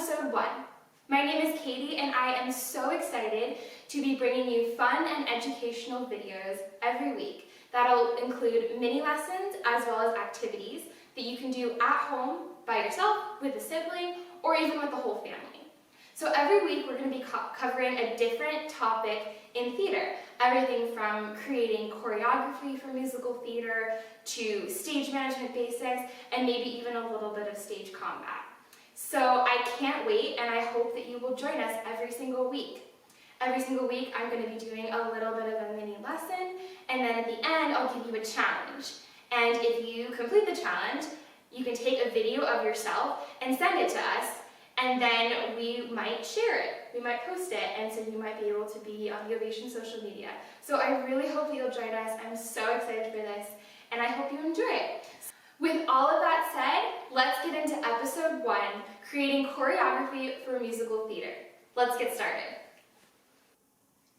episode 1. My name is Katy and I am so excited to be bringing you fun and educational videos every week that'll include mini lessons as well as activities that you can do at home by yourself, with a sibling, or even with the whole family. So every week we're going to be covering a different topic in theater. Everything from creating choreography for musical theater to stage management basics and maybe even a little bit of stage combat. So I can't wait and I hope that you will join us every single week. Every single week I'm going to be doing a little bit of a mini lesson, and then at the end I'll give you a challenge. And if you complete the challenge, you can take a video of yourself and send it to us, and then we might share it. We might post it, and so you might be able to be on the Ovation social media. So I really hope that you'll join us. I'm so excited for this, and I hope you enjoy it. With all of that said, let's get into episode 1, creating choreography for musical theater. Let's get started.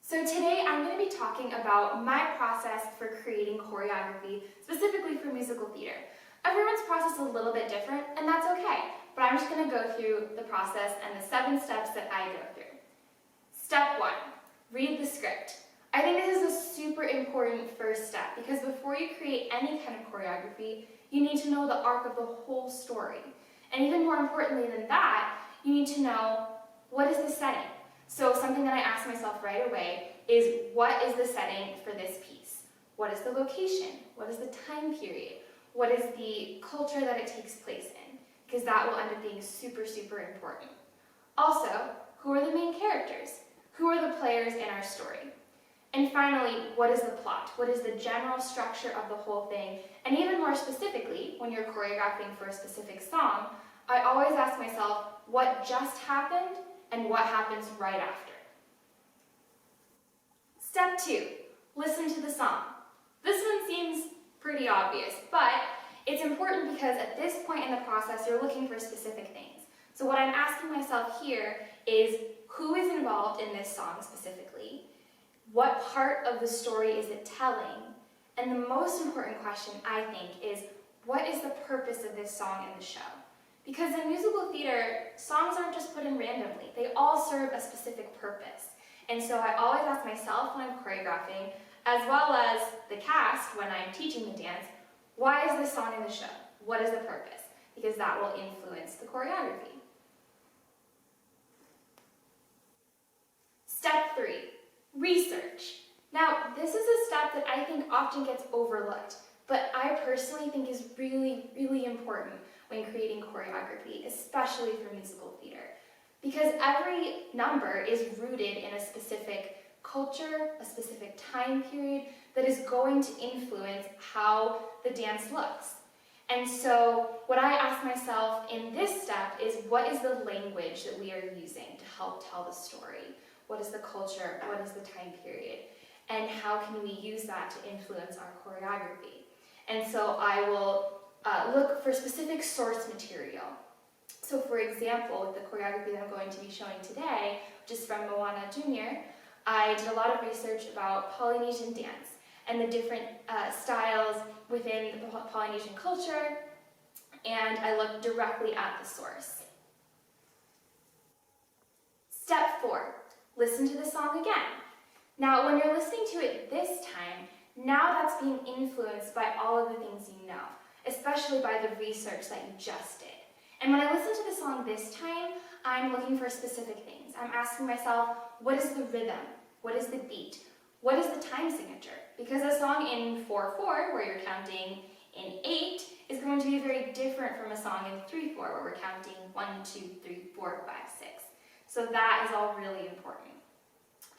So today I'm going to be talking about my process for creating choreography, specifically for musical theater. Everyone's process is a little bit different, and that's okay, but I'm just going to go through the process and the 7 steps that I go through. Step 1, read the script. I think this is a super important first step because before you create any kind of choreography, you need to know the arc of the whole story. And even more importantly than that, you need to know what is the setting. So something that I ask myself right away is, what is the setting for this piece? What is the location? What is the time period? What is the culture that it takes place in? Because that will end up being super, super important. Also, who are the main characters? Who are the players in our story? And finally, what is the plot? What is the general structure of the whole thing? And even more specifically, when you're choreographing for a specific song, I always ask myself, what just happened and what happens right after? Step 2, listen to the song. This one seems pretty obvious, but it's important because at this point in the process, you're looking for specific things. So what I'm asking myself here is, who is involved in this song specifically? What part of the story is it telling? And the most important question, I think, is, what is the purpose of this song in the show? Because in musical theater, songs aren't just put in randomly. They all serve a specific purpose. And so I always ask myself when I'm choreographing, as well as the cast when I'm teaching the dance, why is this song in the show? What is the purpose? Because that will influence the choreography. Step 3, research. Now, this is a step that I think often gets overlooked, but I personally think is really, really important when creating choreography, especially for musical theater. Because every number is rooted in a specific culture, a specific time period that is going to influence how the dance looks. And so what I ask myself in this step is, what is the language that we are using to help tell the story? What is the culture? What is the time period? And how can we use that to influence our choreography? And so I will look for specific source material. So for example, with the choreography that I'm going to be showing today, which is from Moana Jr., I did a lot of research about Polynesian dance and the different styles within the Polynesian culture, and I looked directly at the source. Step 4, listen to the song again. Now, when you're listening to it this time, now that's being influenced by all of the things you know, especially by the research that you just did. And when I listen to the song this time, I'm looking for specific things. I'm asking myself, what is the rhythm? What is the beat? What is the time signature? Because a song in 4/4, where you're counting in 8, is going to be very different from a song in 3/4, where we're counting 1, 2, 3, 4, 5, 6. So that is all really important.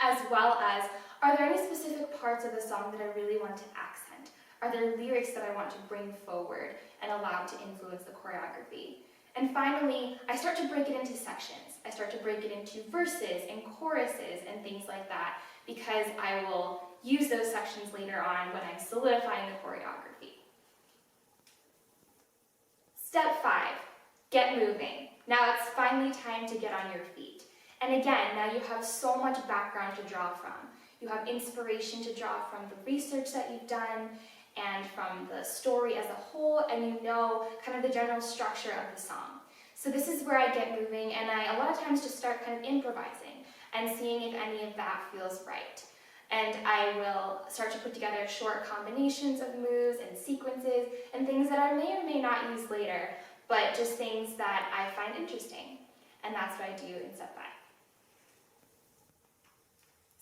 As well as, are there any specific parts of the song that I really want to accent? Are there lyrics that I want to bring forward and allow to influence the choreography? And finally, I start to break it into sections. I start to break it into verses and choruses and things like that, because I will use those sections later on when I'm solidifying the choreography. Step 5, get moving. Now it's finally time to get on your feet. And again, now you have so much background to draw from. You have inspiration to draw from the research that you've done and from the story as a whole, and you know kind of the general structure of the song. So this is where I get moving, and I a lot of times just start kind of improvising and seeing if any of that feels right. And I will start to put together short combinations of moves and sequences and things that I may or may not use later, but just things that I find interesting. And that's what I do in step 5.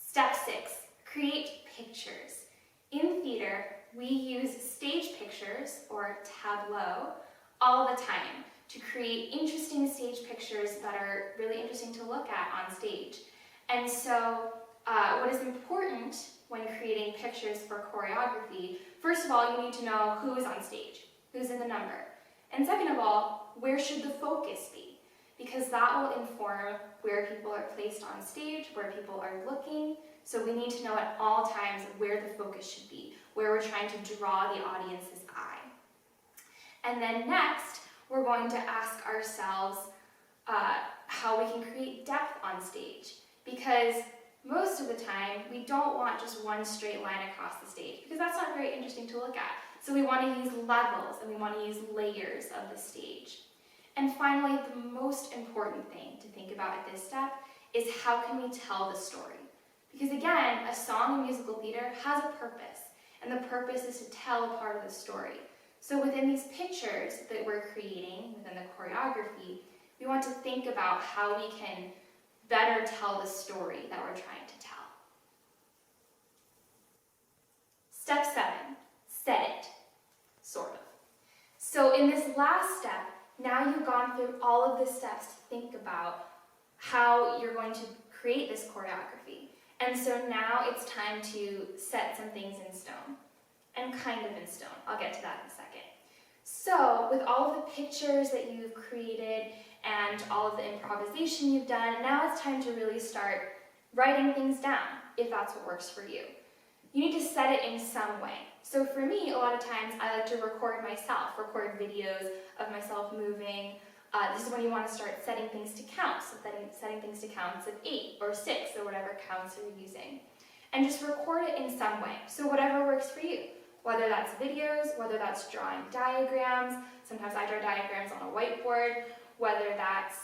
Step 6, create pictures. In theater, we use stage pictures, or tableau, all the time to create interesting stage pictures that are really interesting to look at on stage. And so what is important when creating pictures for choreography, first of all, you need to know who is on stage, who's in the number. And second of all, where should the focus be? Because that will inform where people are placed on stage, where people are looking. So we need to know at all times where the focus should be, where we're trying to draw the audience's eye. And then next, we're going to ask ourselves how we can create depth on stage. Because most of the time, we don't want just one straight line across the stage, because that's not very interesting to look at. So we want to use levels, and we want to use layers of the stage. And finally, the most important thing to think about at this step is how can we tell the story? Because again, a song in musical theater has a purpose, and the purpose is to tell a part of the story. So within these pictures that we're creating, within the choreography, we want to think about how we can better tell the story that we're trying to tell. Step 7, set it, sort of. So in this last step, now you've gone through all of the steps to think about how you're going to create this choreography. And so now it's time to set some things in stone, and kind of in stone. I'll get to that in a second. So with all of the pictures that you've created and all of the improvisation you've done, now it's time to really start writing things down, if that's what works for you. You need to set it in some way. So for me, a lot of times I like to record myself, record videos of myself moving. This is when you want to start setting things to count, so setting things to counts of 8 or 6 or whatever counts you're using. And just record it in some way, so whatever works for you. Whether that's videos, whether that's drawing diagrams, sometimes I draw diagrams on a whiteboard, whether that's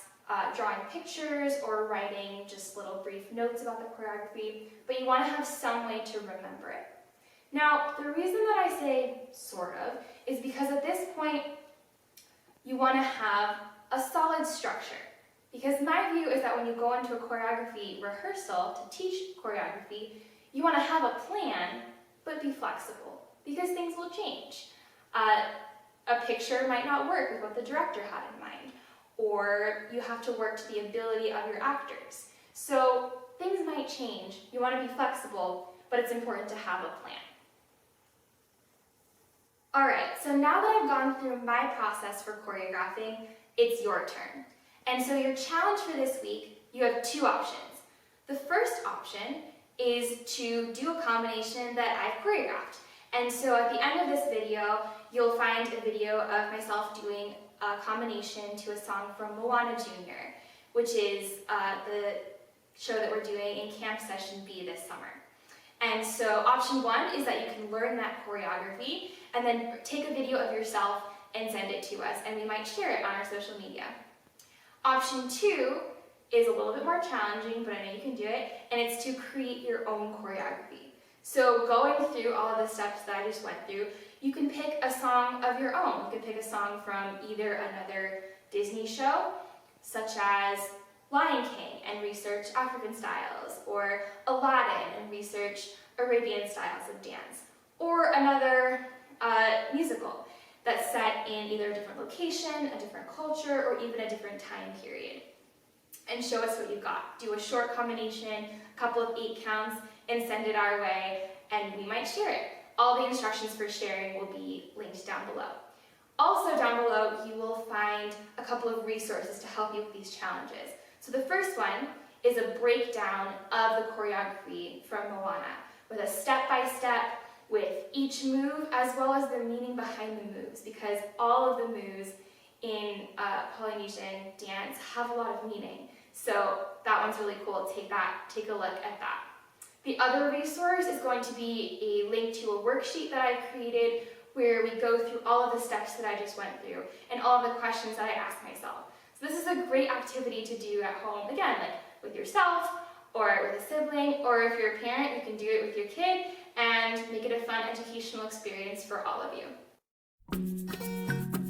drawing pictures or writing just little brief notes about the choreography, but you want to have some way to remember it. Now, the reason that I say sort of is because at this point, you want to have a solid structure. Because my view is that when you go into a choreography rehearsal to teach choreography, you want to have a plan, but be flexible, because things will change. A picture might not work with what the director had in mind, or you have to work to the ability of your actors. So things might change. You want to be flexible, but it's important to have a plan. All right, so now that I've gone through my process for choreographing, it's your turn. And so your challenge for this week, you have 2 options. The first option is to do a combination that I've choreographed. And so at the end of this video, you'll find a video of myself doing a combination to a song from Moana Jr., which is the show that we're doing in Camp Session B this summer. And so option 1 is that you can learn that choreography and then take a video of yourself and send it to us, and we might share it on our social media. Option 2 is a little bit more challenging, but I know you can do it, and it's to create your own choreography. So going through all of the steps that I just went through, you can pick a song of your own. You can pick a song from either another Disney show, such as Lion King, and research African styles, or Aladdin and research Arabian styles of dance, or another musical that's set in either a different location, a different culture, or even a different time period. And show us what you've got. Do a short combination, a couple of 8 counts, and send it our way, and we might share it. All the instructions for sharing will be linked down below. Also down below, you will find a couple of resources to help you with these challenges. So the first one is a breakdown of the choreography from Moana, with a step-by-step with each move, as well as the meaning behind the moves, because all of the moves in Polynesian dance have a lot of meaning. So that one's really cool. Take a look at that. The other resource is going to be a link to a worksheet that I created where we go through all of the steps that I just went through and all of the questions that I asked myself. So So this is a great activity to do at home, again, like with yourself, or with a sibling, or if you're a parent, you can do it with your kid and make it a fun educational experience for all of you.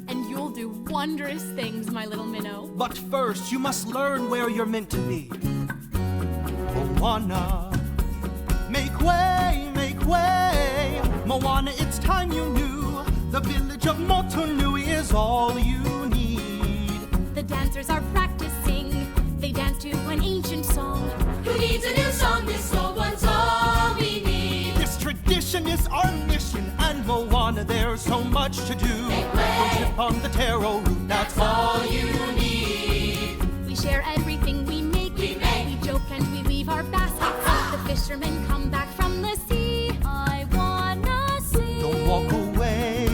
And you'll do wondrous things, my little minnow. But first, you must learn where you're meant to be. Moana, make way, make way. Moana, it's time you knew. The village of Motunui is all you need. The dancers are practicing. They dance to an ancient song. Who needs a new song? This old one's all we need. This tradition is our mission, and Moana, there's so much to do. Make way. Don't trip on the taro root, that's all you need. We share everything we make. We joke and we weave our baskets. The fishermen come back from the sea. I wanna see. Don't walk away,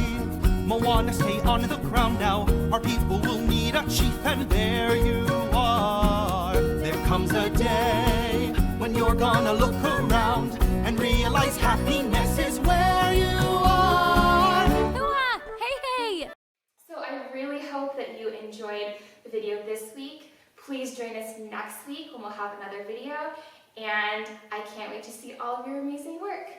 Moana, stay on the ground now. Our people will need a chief, and there you are. There comes a day when you're gonna look around and realize happiness is where you are. Hoo-ha! Hey, hey! So I really hope that you enjoyed the video this week. Please join us next week when we'll have another video, and I can't wait to see all of your amazing work.